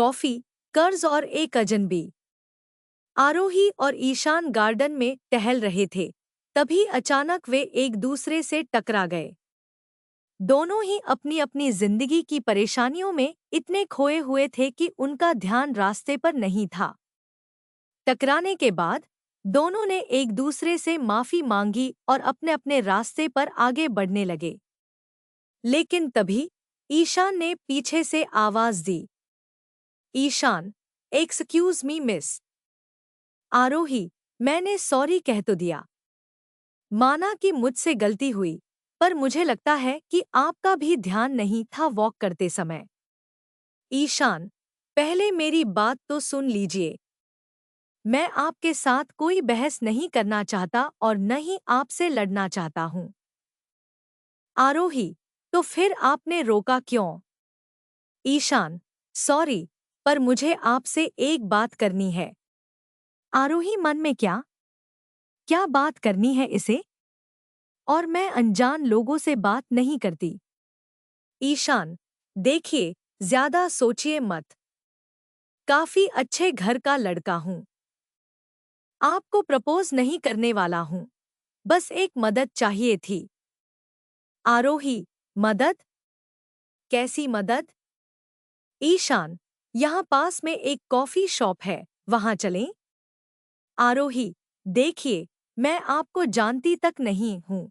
Coffee, कर्ज और एक अजनबी। आरोही और ईशान गार्डन में टहल रहे थे, तभी अचानक वे एक दूसरे से टकरा गए। दोनों ही अपनी अपनी जिंदगी की परेशानियों में इतने खोए हुए थे कि उनका ध्यान रास्ते पर नहीं था। टकराने के बाद दोनों ने एक दूसरे से माफी मांगी और अपने अपने रास्ते पर आगे बढ़ने लगे। लेकिन तभी ईशान ने पीछे से आवाज दी, ईशान, एक्सक्यूज मी मिस। आरोही, मैंने सॉरी कह तो दिया। माना कि मुझसे गलती हुई, पर मुझे लगता है कि आपका भी ध्यान नहीं था वॉक करते समय। ईशान, पहले मेरी बात तो सुन लीजिए। मैं आपके साथ कोई बहस नहीं करना चाहता और न ही आपसे लड़ना चाहता हूं। आरोही, तो फिर आपने रोका क्यों? ईशान, सॉरी, पर मुझे आपसे एक बात करनी है। आरोही मन में क्या क्या बात करनी है इसे? और मैं अनजान लोगों से बात नहीं करती। ईशान, देखिए, ज्यादा सोचिए मत। काफी अच्छे घर का लड़का हूं। आपको प्रपोज नहीं करने वाला हूं। बस एक मदद चाहिए थी। आरोही, मदद? कैसी मदद? ईशान, यहाँ पास में एक कॉफी शॉप है, वहां चलें? आरोही, देखिए, मैं आपको जानती तक नहीं हूं।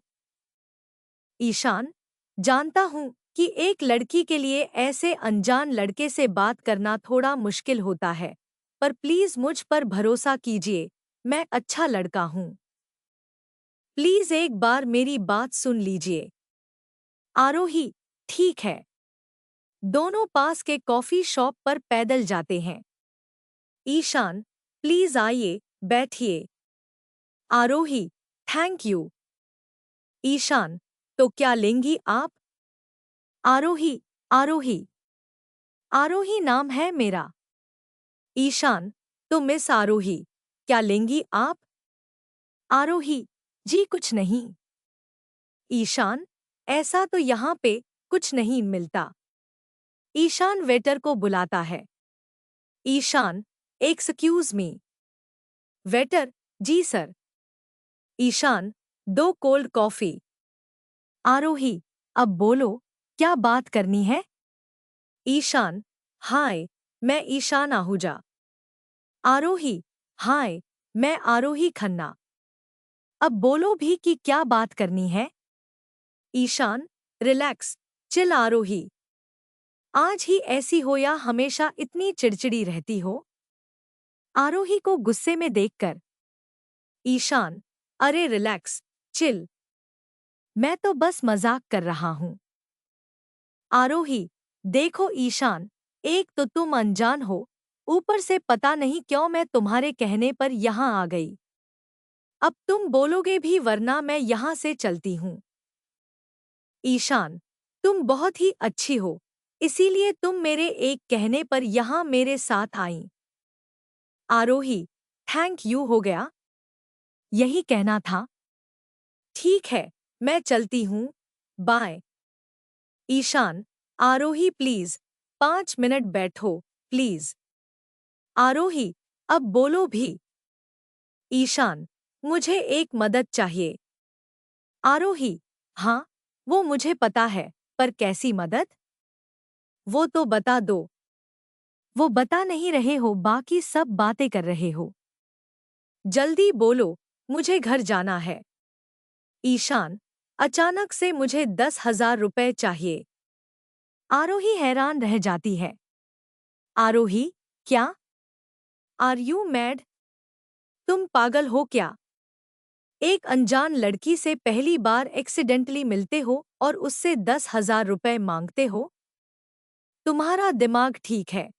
ईशान, जानता हूं कि एक लड़की के लिए ऐसे अनजान लड़के से बात करना थोड़ा मुश्किल होता है, पर प्लीज मुझ पर भरोसा कीजिए, मैं अच्छा लड़का हूं। प्लीज एक बार मेरी बात सुन लीजिए। आरोही, ठीक है। दोनों पास के कॉफी शॉप पर पैदल जाते हैं। ईशान, प्लीज आइए, बैठिए। आरोही, थैंक यू। ईशान, तो क्या लेंगी आप? आरोही, आरोही। आरोही नाम है मेरा। ईशान, तो मिस आरोही, क्या लेंगी आप? आरोही, जी कुछ नहीं। ईशान, ऐसा तो यहाँ पे कुछ नहीं मिलता। ईशान वेटर को बुलाता है। Ishaan, excuse me. वेटर, जी sir. Ishaan, 2 cold coffee. Aarohi, अब बोलो, क्या बात करनी है? ईशान, हाय, मैं ईशान आहूजा। आरोही, हाय, मैं आरोही खन्ना। अब बोलो भी कि क्या बात करनी है? Ishan, relax, chill. आरोही, आज ही ऐसी हो या हमेशा इतनी चिड़चिड़ी रहती हो? आरोही को गुस्से में देखकर ईशान, अरे रिलैक्स, चिल। मैं तो बस मजाक कर रहा हूं। आरोही, देखो ईशान, एक तो तुम अनजान हो, ऊपर से पता नहीं क्यों मैं तुम्हारे कहने पर यहाँ आ गई। अब तुम बोलोगे भी वरना मैं यहाँ से चलती हूँ। ईशान, तुम बहुत ही अच्छी हो, इसीलिए तुम मेरे एक कहने पर यहाँ मेरे साथ आई। आरोही, थैंक यू। हो गया? यही कहना था? ठीक है, मैं चलती हूँ, bye. Ishan, Aarohi please, 5 minute बैठो, प्लीज। आरोही, अब बोलो भी। ईशान, मुझे एक मदद चाहिए। आरोही, हाँ, वो मुझे पता है, पर कैसी मदद? वो तो बता दो। वो बता नहीं रहे हो, बाकी सब बातें कर रहे हो। जल्दी बोलो, मुझे घर जाना है। ईशान, अचानक से मुझे 10,000 रुपए चाहिए। आरोही हैरान रह जाती है। आरोही, क्या? Are you mad? तुम पागल हो क्या? एक अनजान लड़की से पहली बार एक्सीडेंटली मिलते हो और उससे 10,000 रुपए मांगते हो? तुम्हारा दिमाग ठीक है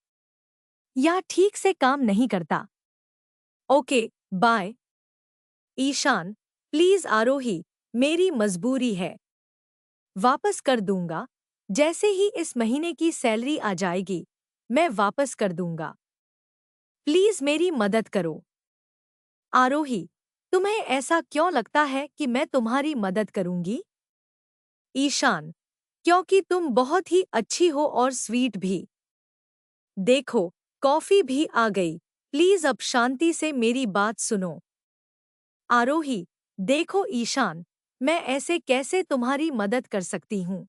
या ठीक से काम नहीं करता? Okay, bye. Ishaan, please Aarohi, मेरी मजबूरी है। वापस कर दूंगा, जैसे ही इस महीने की सैलरी आ जाएगी, मैं वापस कर दूंगा। प्लीज मेरी मदद करो। आरोही, तुम्हें ऐसा क्यों लगता है कि मैं तुम्हारी मदद करूंगी? ईशान, क्योंकि तुम बहुत ही अच्छी हो और स्वीट भी। देखो, कॉफी भी आ गई। प्लीज अब शांति से मेरी बात सुनो। आरोही, देखो ईशान, मैं ऐसे कैसे तुम्हारी मदद कर सकती हूँ?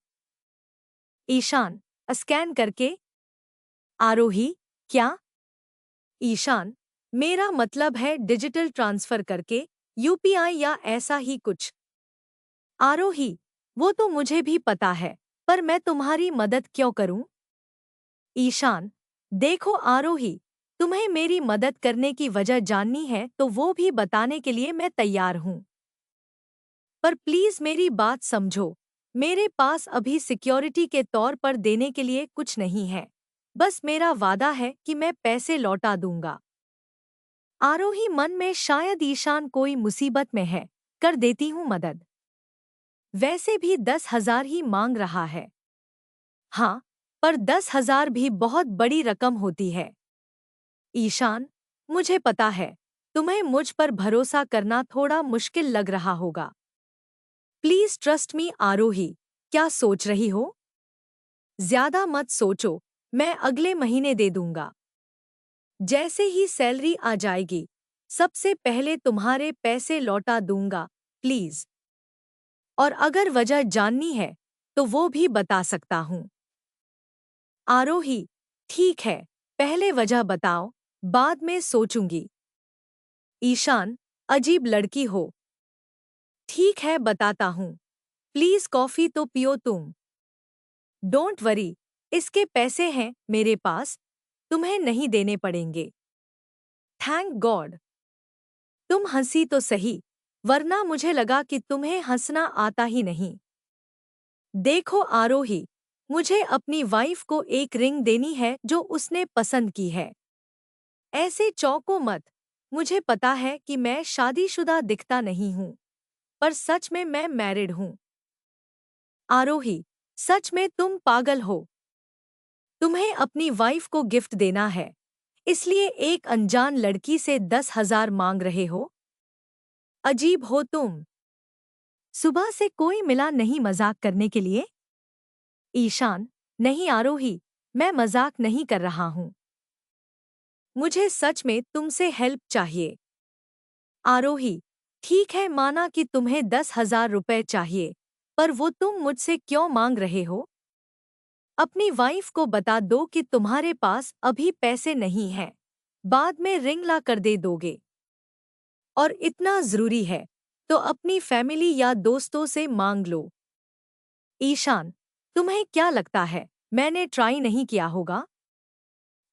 ईशान, स्कैन करके। आरोही, क्या? ईशान, मेरा मतलब है डिजिटल ट्रांसफर करके, यूपीआई या ऐसा ही कुछ। आरोही, वो तो मुझे भी पता है, पर मैं तुम्हारी मदद क्यों करूं? ईशान, देखो आरोही, तुम्हें मेरी मदद करने की वजह जाननी है तो वो भी बताने के लिए मैं तैयार हूं। पर प्लीज मेरी बात समझो, मेरे पास अभी सिक्योरिटी के तौर पर देने के लिए कुछ नहीं है। बस मेरा वादा है कि मैं पैसे लौटा दूंगा। आरोही मन में शायद ईशान कोई मुसीबत में है, कर देती हूँ मदद। वैसे भी 10,000 ही मांग रहा है। हाँ, पर 10,000 भी बहुत बड़ी रकम होती है। ईशान, मुझे पता है, तुम्हें मुझ पर भरोसा करना थोड़ा मुश्किल लग रहा होगा। प्लीज ट्रस्ट मी आरोही, क्या सोच रही हो? ज्यादा मत सोचो, मैं अगले महीने दे दूंगा। जैसे ही सैलरी आ जाएगी, सबसे पहले तुम्हारे पैसे लौटा दूंगा, प्लीज। और अगर वजह जाननी है, तो वो भी बता सकता हूँ। आरोही, ठीक है, पहले वजह बताओ, बाद में सोचूंगी। ईशान, अजीब लड़की हो। ठीक है, बताता हूँ। प्लीज कॉफी तो पियो तुम। डोंट वरी, इसके पैसे हैं मेरे पास, तुम्हें नहीं देने पड़ेंगे। Thank God. तुम हंसी तो सही, वरना मुझे लगा कि तुम्हें हंसना आता ही नहीं। देखो आरोही, मुझे अपनी वाइफ को एक रिंग देनी है जो उसने पसंद की है। ऐसे चौंको मत, मुझे पता है कि मैं शादीशुदा दिखता नहीं हूँ, पर सच में मैं मैरिड हूँ। आरोही, सच में तुम पागल हो। तुम्हें अपनी वाइफ को गिफ्ट देना है, इसलिए एक अनजान लड़की से 10,000 मांग रहे हो? अजीब हो तुम। सुबह से कोई मिला नहीं मजाक करने के लिए? ईशान, नहीं आरोही, मैं मजाक नहीं कर रहा हूँ। मुझे सच में तुमसे हेल्प चाहिए। आरोही, ठीक है, माना कि तुम्हें 10,000 रुपए चाहिए, पर वो तुम मुझसे क्यों मांग रहे हो? अपनी वाइफ को बता दो कि तुम्हारे पास अभी पैसे नहीं हैं, बाद में रिंग ला कर दे दोगे। और इतना जरूरी है, तो अपनी फैमिली या दोस्तों से मांग लो। ईशान, तुम्हें क्या लगता है, मैंने ट्राई नहीं किया होगा?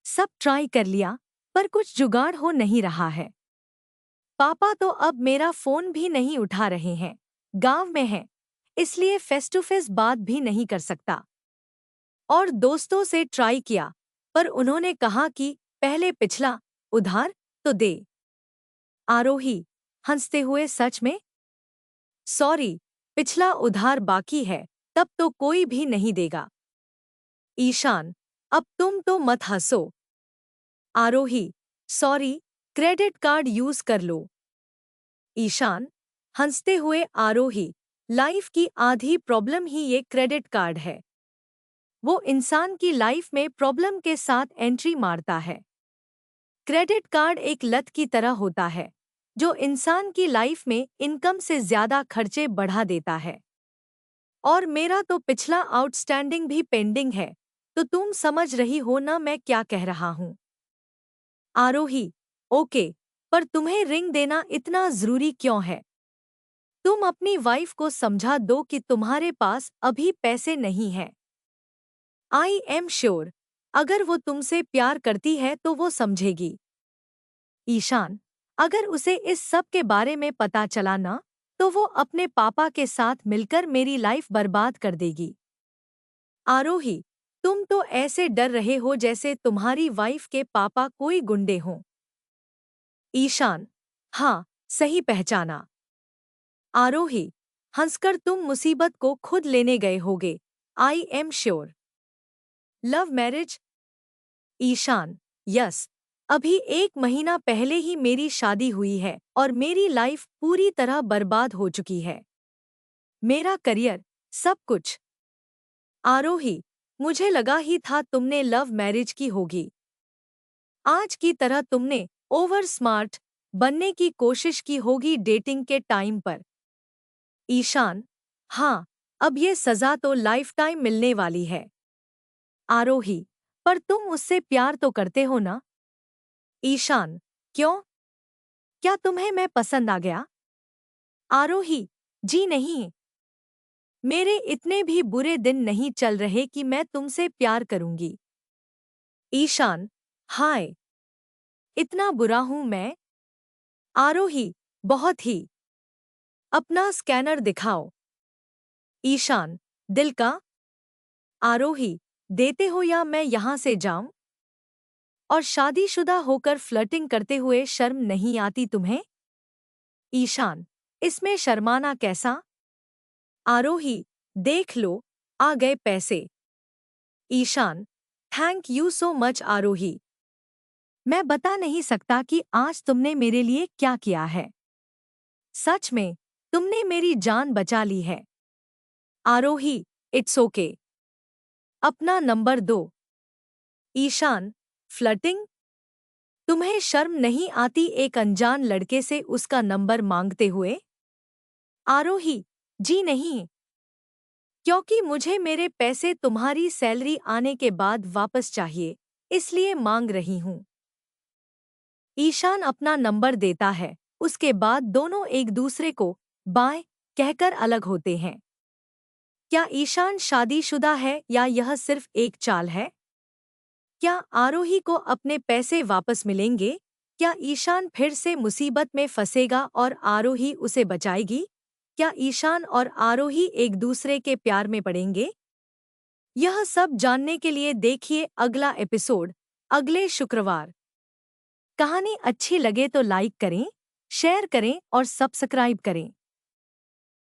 सब ट्राई कर लिया, पर कुछ जुगाड़ हो नहीं रहा है। पापा तो अब मेरा फोन भी नहीं उठा रहे हैं, गांव में हैं, इसलिए फेस टू फेस बात भी नहीं कर सकता। और दोस्तों से ट्राई किया, पर उन्होंने कहा कि पहले पिछला उधार तो दे। आरोही, हंसते हुए, सच में? सॉरी, पिछला उधार बाकी है, तब तो कोई भी नहीं देगा। ईशान, अब तुम तो मत हंसो। आरोही, सॉरी, क्रेडिट कार्ड यूज कर लो। ईशान, हंसते हुए, आरोही, लाइफ की आधी प्रॉब्लम ही ये क्रेडिट कार्ड है। वो इंसान की लाइफ में प्रॉब्लम के साथ एंट्री मारता है। क्रेडिट कार्ड एक लत की तरह होता है, जो इंसान की लाइफ में इनकम से ज्यादा खर्चे बढ़ा देता है। और मेरा तो पिछला आउटस्टैंडिंग भी पेंडिंग है, तो तुम समझ रही हो ना मैं क्या कह रहा हूँ? आरोही, ओके, पर तुम्हें रिंग देना इतना जरूरी क्यों है? तुम अपनी वाइफ को समझा दो कि तुम्हारे पास अभी पैसे नहीं हैं। आई एम श्योर, अगर वो तुमसे प्यार करती है तो वो समझेगी। ईशान, अगर उसे इस सब के बारे में पता चला ना, तो वो अपने पापा के साथ मिलकर मेरी लाइफ बर्बाद कर देगी। आरोही, तुम तो ऐसे डर रहे हो जैसे तुम्हारी वाइफ के पापा कोई गुंडे हों। ईशान, हाँ, सही पहचाना। आरोही, हंसकर, तुम मुसीबत को खुद लेने गए होगे। I am sure. Love marriage? Ishan, yes. अभी 1 महीना पहले ही मेरी शादी हुई है और मेरी लाइफ पूरी तरह बर्बाद हो चुकी है। मेरा करियर, सब कुछ। आरोही, मुझे लगा ही था तुमने लव मैरिज की होगी। आज की तरह तुमने ओवर स्मार्ट बनने की कोशिश की होगी डेटिंग के टाइम पर। ईशान, हाँ, अब ये सजा तो लाइफ टाइम मिलने वाली है। आरोही, पर तुम उससे प्यार तो करते हो ना? ईशान, क्यों? क्या तुम्हें मैं पसंद आ गया? आरोही, जी नहीं। मेरे इतने भी बुरे दिन नहीं चल रहे कि मैं तुमसे प्यार करूंगी। ईशान, हाय, इतना बुरा हूं मैं? आरोही, बहुत ही। अपना स्कैनर दिखाओ। ईशान, दिल का? आरोही, देते हो या मैं यहां से जाऊं? और शादीशुदा होकर फ्लर्टिंग करते हुए शर्म नहीं आती तुम्हें? ईशान, इसमें शर्माना कैसा? आरोही, देख लो, आ गए पैसे। Ishaan, thank you so much Aarohi. मैं बता नहीं सकता कि आज तुमने मेरे लिए क्या किया है। सच में, तुमने मेरी जान बचा ली है। आरोही, इट्स ओके। अपना नंबर दो। ईशान, फ्लर्टिंग? तुम्हें शर्म नहीं आती एक अनजान लड़के से उसका नंबर मांगते हुए? आरोही, जी नहीं। क्योंकि मुझे मेरे पैसे तुम्हारी सैलरी आने के बाद वापस चाहिए, इसलिए मांग रही हूं। ईशान अपना नंबर देता है, उसके बाद दोनों एक दूसरे को बाय कहकर अलग होते हैं। क्या ईशान शादीशुदा है या यह सिर्फ एक चाल है? क्या आरोही को अपने पैसे वापस मिलेंगे? क्या ईशान फिर से मुसीबत में फंसेगा और आरोही उसे बचाएगी? क्या ईशान और आरोही एक दूसरे के प्यार में पड़ेंगे? यह सब जानने के लिए देखिए अगला एपिसोड अगले शुक्रवार। कहानी अच्छी लगे तो लाइक करें, शेयर करें और सब्सक्राइब करें।